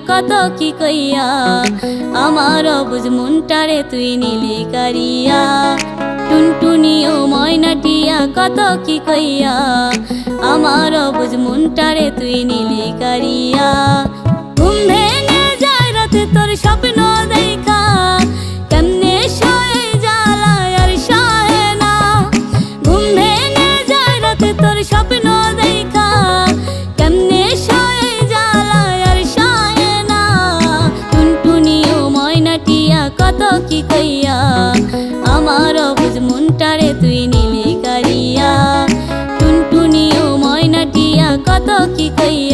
কত কি কইয়া আমার অবুঝ মনটারে তুই নিলি কারিয়া টুনটুনি ও ময়নাটিয়া কত কি কইয়া আমার অবুঝ মনটারে তুই নিলি কারিয়া ঘুম ভেঙে যায় রাতে তোর স্বপ্ন দেখা কেমনে শোয়ে জ্বালায় আর সহে না ঘুম ভেঙে যায় রাতে তোর স্বপ্ন দেখা কেমনে শোয়ে জ্বালায় আর সহে না টুনটুনি ও ময়নাটিয়া কত কি কইয়া আমার অবুঝ মনটারে তুই নিলি কারিয়া টুনটুনি ও ময়নাটিয়া কত কি কইয়া